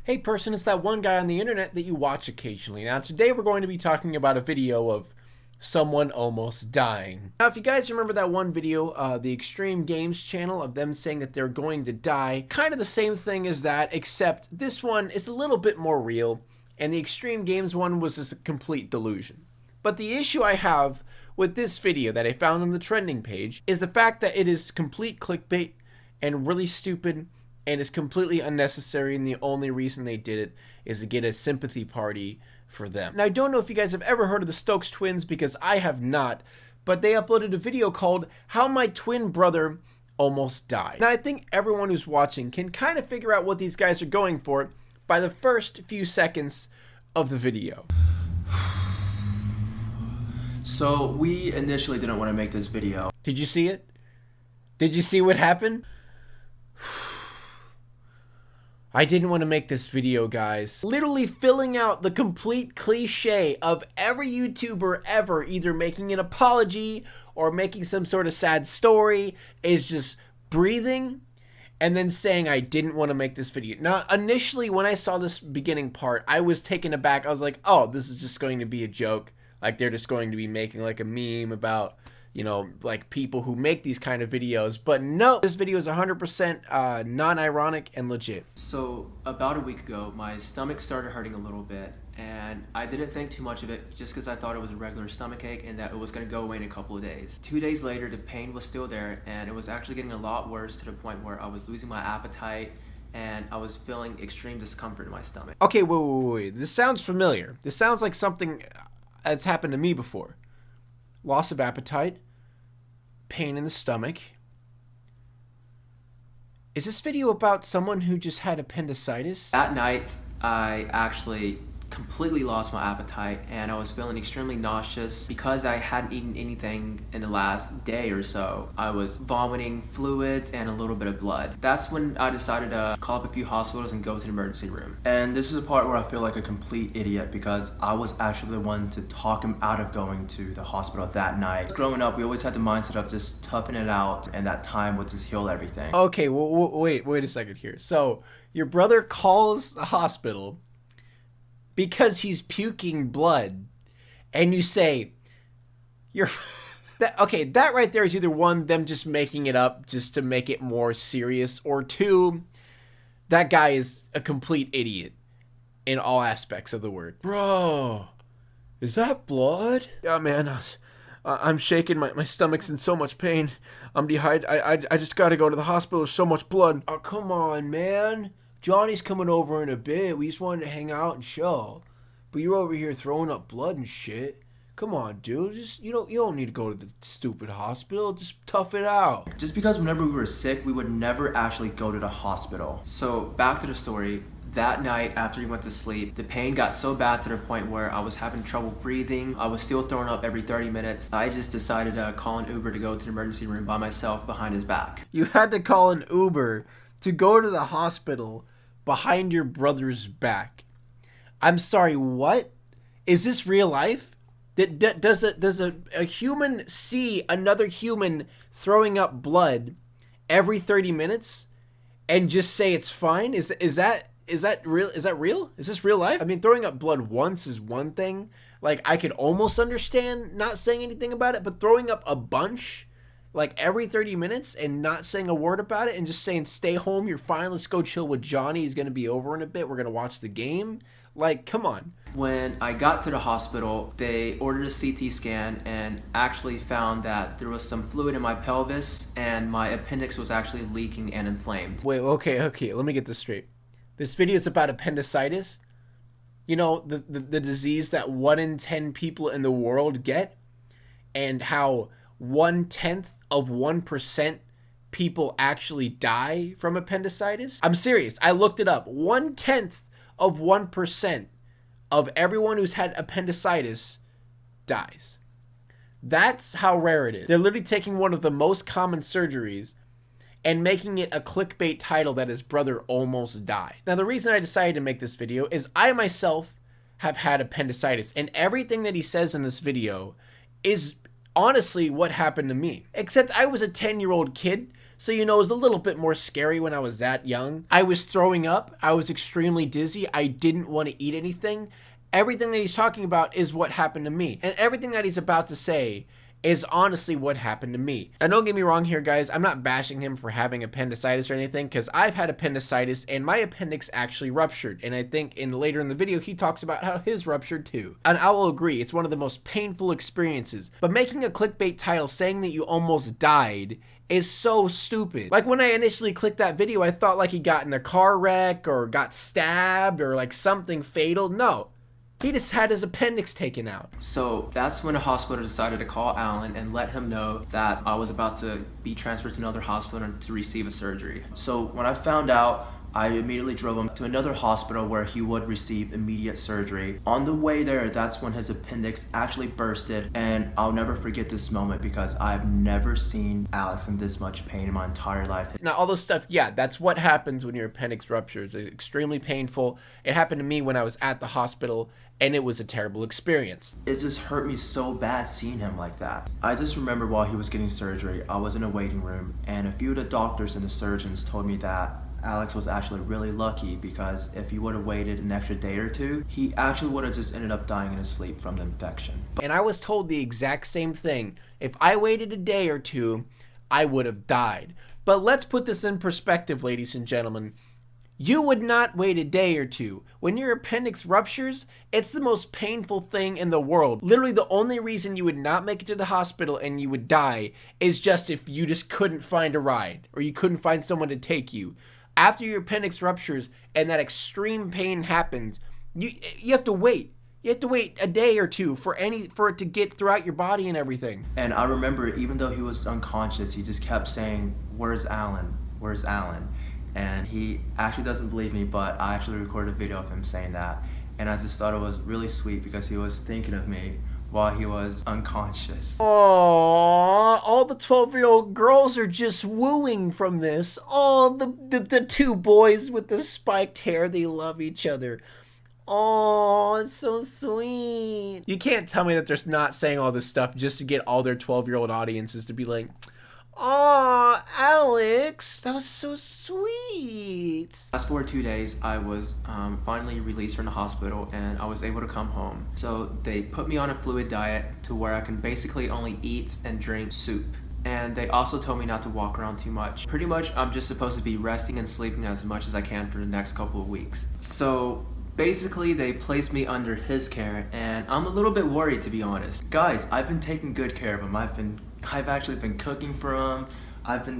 Hey person, it's that one guy on the internet that you watch occasionally. Now today we're going to be talking about a video of someone almost dying. Now if you guys remember that one video, the Extreme Games channel, of them saying that they're going to die, kind of the same thing as that, except this one is a little bit more real, and the Extreme Games one was just a complete delusion. But the issue I have with this video that I found on the trending page is the fact that it is complete clickbait and really stupid and is completely unnecessary, and the only reason they did it is to get a sympathy party for them. Now I don't know if you guys have ever heard of the Stokes Twins, because I have not, but they uploaded a video called How My Twin Brother Almost Died. Now I think everyone who's watching can kind of figure out what these guys are going for by the first few seconds of the video. So we initially didn't want to make this video. Did you see it? Did you see what happened? I didn't want to make this video, guys. Literally filling out the complete cliche of every YouTuber ever either making an apology or making some sort of sad story is just breathing and then saying I didn't want to make this video. Now, initially when I saw this beginning part, I was taken aback. I was like, oh, this is just going to be a joke. Like they're just going to be making like a meme about, you know, like people who make these kind of videos. But no, this video is 100% non-ironic and legit. So about a week ago, my stomach started hurting a little bit, and I didn't think too much of it just because I thought it was a regular stomach ache and that it was going to go away in a couple of days. 2 days later, the pain was still there, and it was actually getting a lot worse to the point where I was losing my appetite and I was feeling extreme discomfort in my stomach. Okay, wait. This sounds familiar. This sounds like something that's happened to me before. Loss of appetite, pain in the stomach. Is this video about someone who just had appendicitis? That night, I actually completely lost my appetite, and I was feeling extremely nauseous because I hadn't eaten anything in the last day or so. I was vomiting fluids and a little bit of blood. That's when I decided to call up a few hospitals and go to the emergency room. And this is the part where I feel like a complete idiot because I was actually the one to talk him out of going to the hospital that night. Growing up, we always had the mindset of just toughing it out, and that time would just heal everything. Okay, wait a second here. So your brother calls the hospital because he's puking blood, and you say, you're okay, that right there is either one, them just making it up just to make it more serious, or two, that guy is a complete idiot in all aspects of the word. Bro, is that blood? Yeah, man, I'm shaking, my stomach's in so much pain. I'm dehydrated, I just gotta go to the hospital, there's so much blood. Oh, come on, man. Johnny's coming over in a bit. We just wanted to hang out and show. But you're over here throwing up blood and shit. Come on, dude. You don't need to go to the stupid hospital. Just tough it out. Just because whenever we were sick, we would never actually go to the hospital. So back to the story. That night, after we went to sleep, the pain got so bad to the point where I was having trouble breathing. I was still throwing up every 30 minutes. I just decided to call an Uber to go to the emergency room by myself behind his back. You had to call an Uber to go to the hospital behind your brother's back. I'm sorry, what? Is this real life? Does a human see another human throwing up blood every 30 minutes and just say it's fine? Is that real? Is that real? Is this real life? I mean, throwing up blood once is one thing. Like, I could almost understand not saying anything about it, but throwing up a bunch, like every 30 minutes and not saying a word about it and just saying, stay home, you're fine, let's go chill with Johnny, he's going to be over in a bit, we're going to watch the game. Like, come on. When I got to the hospital, they ordered a CT scan and actually found that there was some fluid in my pelvis and my appendix was actually leaking and inflamed. Wait, okay, let me get this straight. This video is about appendicitis? You know, the disease that 1 in 10 people in the world get, and how 0.1% people actually die from appendicitis? I'm serious. I looked it up. 0.1% of everyone who's had appendicitis dies. That's how rare it is. They're literally taking one of the most common surgeries and making it a clickbait title that his brother almost died. Now, the reason I decided to make this video is I myself have had appendicitis, and everything that he says in this video is honestly what happened to me. Except I was a 10-year-old kid, So, you know, it was a little bit more scary when I was that young. I was throwing up. I was extremely dizzy. I didn't want to eat anything. Everything that he's talking about is what happened to me. And everything that he's about to say is honestly what happened to me. And don't get me wrong here, guys. I'm not bashing him for having appendicitis or anything, because I've had appendicitis and my appendix actually ruptured. And I think later in the video, he talks about how his ruptured too. And I will agree, it's one of the most painful experiences. But making a clickbait title saying that you almost died is so stupid. Like, when I initially clicked that video, I thought like he got in a car wreck or got stabbed or like something fatal. No. He just had his appendix taken out. So that's when the hospital decided to call Alan and let him know that I was about to be transferred to another hospital to receive a surgery. So when I found out, I immediately drove him to another hospital where he would receive immediate surgery. On the way there, that's when his appendix actually bursted, and I'll never forget this moment because I've never seen Alex in this much pain in my entire life. Now, all this stuff, yeah, that's what happens when your appendix ruptures. It's extremely painful. It happened to me when I was at the hospital, and it was a terrible experience. It just hurt me so bad seeing him like that. I just remember while he was getting surgery, I was in a waiting room, and a few of the doctors and the surgeons told me that Alex was actually really lucky because if he would have waited an extra day or two, he actually would have just ended up dying in his sleep from the infection. And I was told the exact same thing. If I waited a day or two, I would have died. But let's put this in perspective, ladies and gentlemen. You would not wait a day or two. When your appendix ruptures, it's the most painful thing in the world. Literally, the only reason you would not make it to the hospital and you would die is just if you just couldn't find a ride or you couldn't find someone to take you. After your appendix ruptures and that extreme pain happens, you have to wait. You have to wait a day or two for it to get throughout your body and everything. And I remember, even though he was unconscious, he just kept saying, "Where's Alan? Where's Alan?" And he actually doesn't believe me, but I actually recorded a video of him saying that. And I just thought it was really sweet because he was thinking of me while he was unconscious. Aww, all the 12-year-old girls are just wooing from this. Oh, the two boys with the spiked hair, they love each other. Oh, it's so sweet. You can't tell me that they're not saying all this stuff just to get all their 12-year-old audiences to be like, "Aw, Alex, that was so sweet." Fast forward 2 days, I was finally released from the hospital and I was able to come home. So they put me on a fluid diet to where I can basically only eat and drink soup. And they also told me not to walk around too much. Pretty much, I'm just supposed to be resting and sleeping as much as I can for the next couple of weeks. So basically, they placed me under his care, and I'm a little bit worried, to be honest. Guys, I've been taking good care of him. I've actually been cooking for him.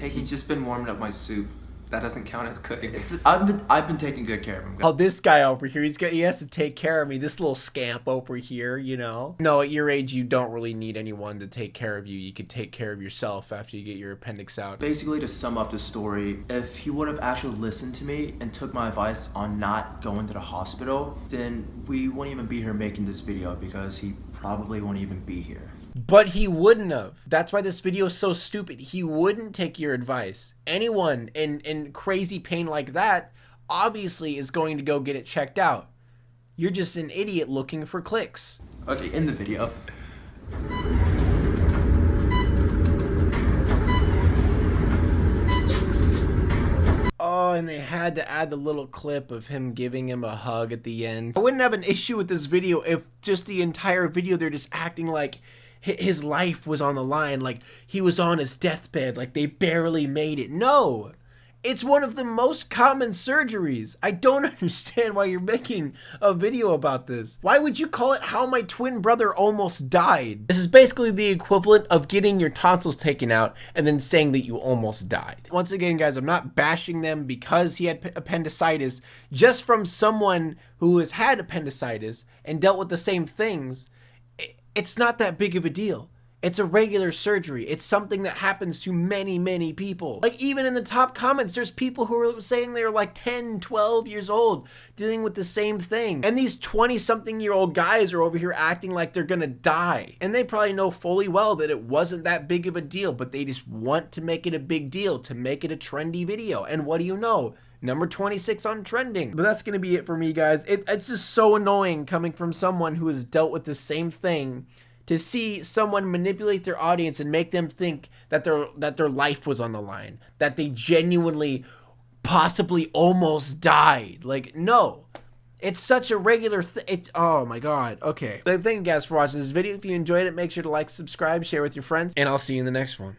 He's just been warming up my soup. That doesn't count as cooking. I've been taking good care of him. Oh, this guy over here, he has to take care of me. This little scamp over here, you know. No, at your age, you don't really need anyone to take care of you. You could take care of yourself after you get your appendix out. Basically, to sum up the story, if he would have actually listened to me and took my advice on not going to the hospital, then we wouldn't even be here making this video because he probably won't even be here. But he wouldn't have. That's why this video is so stupid. He wouldn't take your advice. Anyone in crazy pain like that obviously is going to go get it checked out. You're just an idiot looking for clicks. Okay, in the video. Oh, and they had to add the little clip of him giving him a hug at the end. I wouldn't have an issue with this video if just the entire video they're just acting like his life was on the line, like he was on his deathbed, like they barely made it. No, it's one of the most common surgeries. I don't understand why you're making a video about this. Why would you call it How My Twin Brother Almost Died? This is basically the equivalent of getting your tonsils taken out and then saying that you almost died. Once again, guys, I'm not bashing them because he had appendicitis. Just from someone who has had appendicitis and dealt with the same things, it's not that big of a deal. It's a regular surgery. It's something that happens to many, many people. Like, even in the top comments, there's people who are saying they're like 10, 12 years old dealing with the same thing. And these 20-something-year-old guys are over here acting like they're gonna die. And they probably know fully well that it wasn't that big of a deal, but they just want to make it a big deal, to make it a trendy video. And what do you know? Number 26 on trending. But that's gonna be it for me, guys. It's just so annoying coming from someone who has dealt with the same thing to see someone manipulate their audience and make them think that their life was on the line, that they genuinely possibly almost died. Like, no. It's such a regular thing. Oh my god. Okay. But thank you guys for watching this video. If you enjoyed it, make sure to like, subscribe, share with your friends, and I'll see you in the next one.